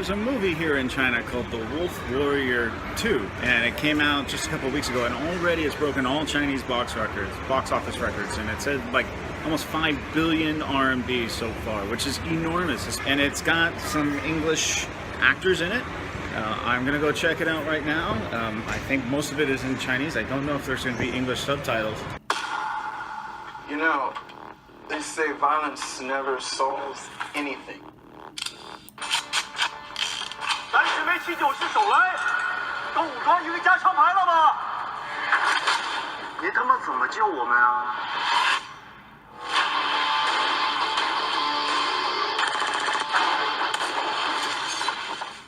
There's a movie here in China called The Wolf Warrior 2, and it came out just a couple of weeks ago, and already it's broken all Chinese box office records, and it said like almost 5 billion RMB so far, which is enormous. And it's got some English actors in it. I'm gonna go check it out right now. I think most of it is in Chinese. I don't know if there's gonna be English subtitles. You know, they say violence never solves anything. 咱十枚七九是手来，都武装一个加长牌了吗？你他妈怎么救我们啊？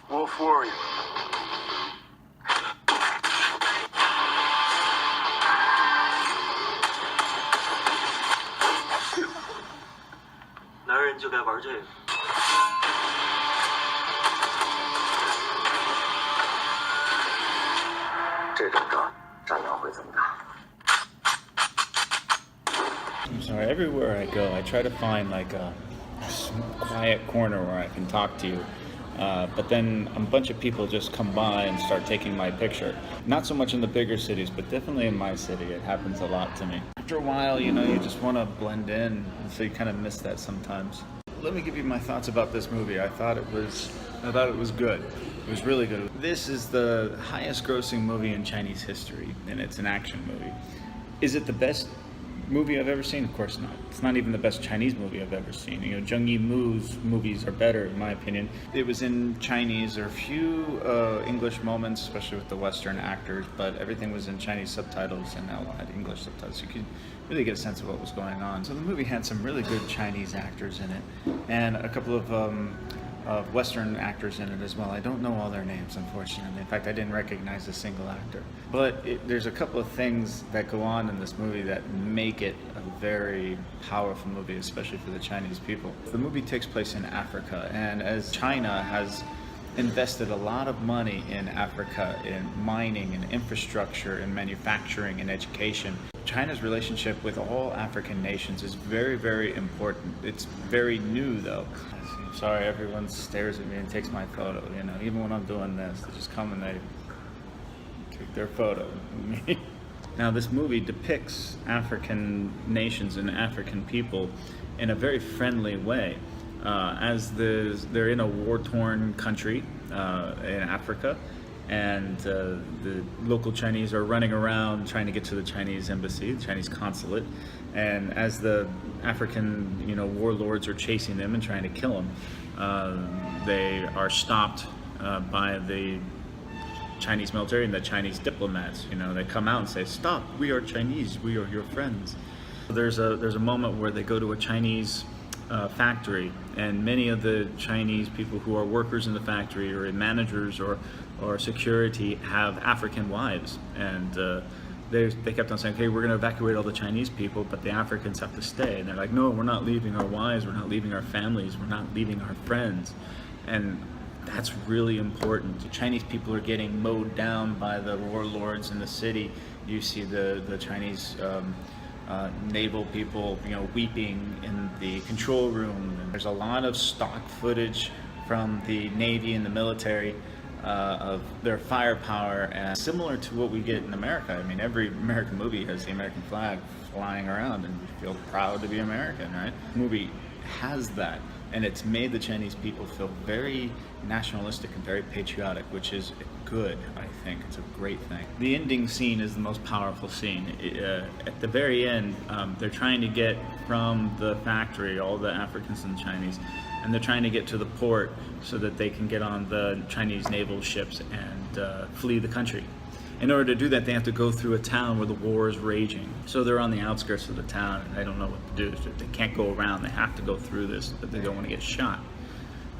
Wolf Warrior. "男人就该玩这个。 这种仗，战场会怎么打？ I'm sorry, everywhere I go, I try to find like a quiet corner where I can talk to you. But then a bunch of people just come by and start taking my picture. Not so much in the bigger cities, but definitely in my city. It happens a lot to me. After a while, you know, you just want to blend in, so you kind of miss that sometimes. Let me give you my thoughts about this movie. I thought it was good. It was really good. This is the highest grossing movie in Chinese history, and it's an action movie. Is it the best movie I've ever seen? Of course not. It's not even the best Chinese movie I've ever seen. You know, Zheng Yimou's movies are better, in my opinion. It was in Chinese. There are a few English moments, especially with the Western actors, but everything was in Chinese subtitles, and now had English subtitles. You could really get a sense of what was going on. So the movie had some really good Chinese actors in it, and a couple of Western actors in it as well. I don't know all their names, unfortunately. In fact, I didn't recognize a single actor. But there's a couple of things that go on in this movie that make it a very powerful movie, especially for the Chinese people. The movie takes place in Africa, and as China has invested a lot of money in Africa, in mining and infrastructure and manufacturing and education, China's relationship with all African nations is very, very important. It's very new, though. Sorry, everyone stares at me and takes my photo. You know, even when I'm doing this, they just come and they take their photo of me. Now, this movie depicts African nations and African people in a very friendly way. As they're in a war-torn country in Africa, and the local Chinese are running around trying to get to the Chinese embassy, the Chinese consulate, and as the African, you know, warlords are chasing them and trying to kill them, they are stopped by the Chinese military and the Chinese diplomats. You know, they come out and say, "Stop! We are Chinese. We are your friends." There's a moment where they go to a Chinese factory, and many of the Chinese people who are workers in the factory or in managers or security have African wives, and they kept on saying, "Okay, we're going to evacuate all the Chinese people, but the Africans have to stay." And they're like, "No, we're not leaving our wives, we're not leaving our families, we're not leaving our friends." And that's really important. The Chinese people are getting mowed down by the warlords in the city. You see the Chinese naval people, you know, weeping in the control room. And there's a lot of stock footage from the Navy and the military of their firepower, and similar to what we get in America. I mean, every American movie has the American flag flying around, and you feel proud to be American, right? The movie has that, and it's made the Chinese people feel very nationalistic and very patriotic, which is good. I think it's a great thing. The ending scene is the most powerful scene. At the very end, they're trying to get from the factory, all the Africans and Chinese, and they're trying to get to the port so that they can get on the Chinese naval ships and flee the country. In order to do that, they have to go through a town where the war is raging. So they're on the outskirts of the town, and they don't know what to do. So they can't go around. They have to go through this, but they don't want to get shot.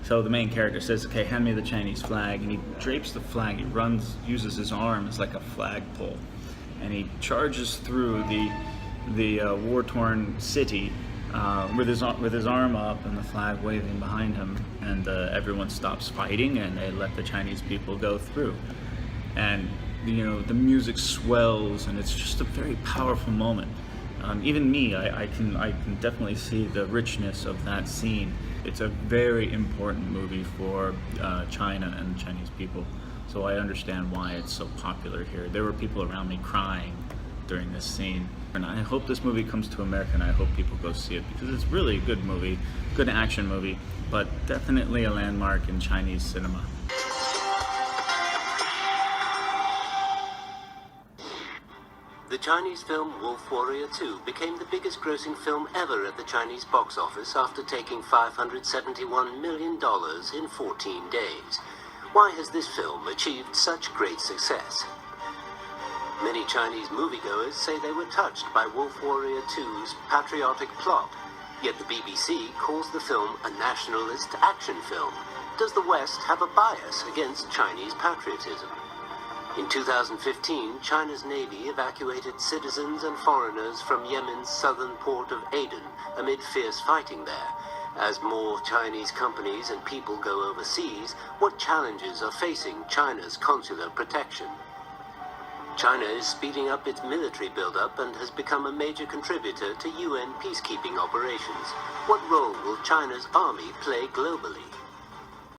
So the main character says, "Okay, hand me the Chinese flag," and he drapes the flag. He uses his arm as like a flagpole, and he charges through the war-torn city with his arm up and the flag waving behind him. And everyone stops fighting, and they let the Chinese people go through. And you know, the music swells, and it's just a very powerful moment. Even me, I can definitely see the richness of that scene. It's a very important movie for China and the Chinese people. So I understand why it's so popular here. There were people around me crying during this scene. And I hope this movie comes to America, and I hope people go see it, because it's really a good movie, good action movie, but definitely a landmark in Chinese cinema. The Chinese film Wolf Warrior 2 became the biggest grossing film ever at the Chinese box office after taking $571 million in 14 days. Why has this film achieved such great success? Many Chinese moviegoers say they were touched by Wolf Warrior 2's patriotic plot, yet the BBC calls the film a nationalist action film. Does the West have a bias against Chinese patriotism? In 2015, China's Navy evacuated citizens and foreigners from Yemen's southern port of Aden amid fierce fighting there. As more Chinese companies and people go overseas, what challenges are facing China's consular protection? China is speeding up its military buildup and has become a major contributor to UN peacekeeping operations. What role will China's army play globally?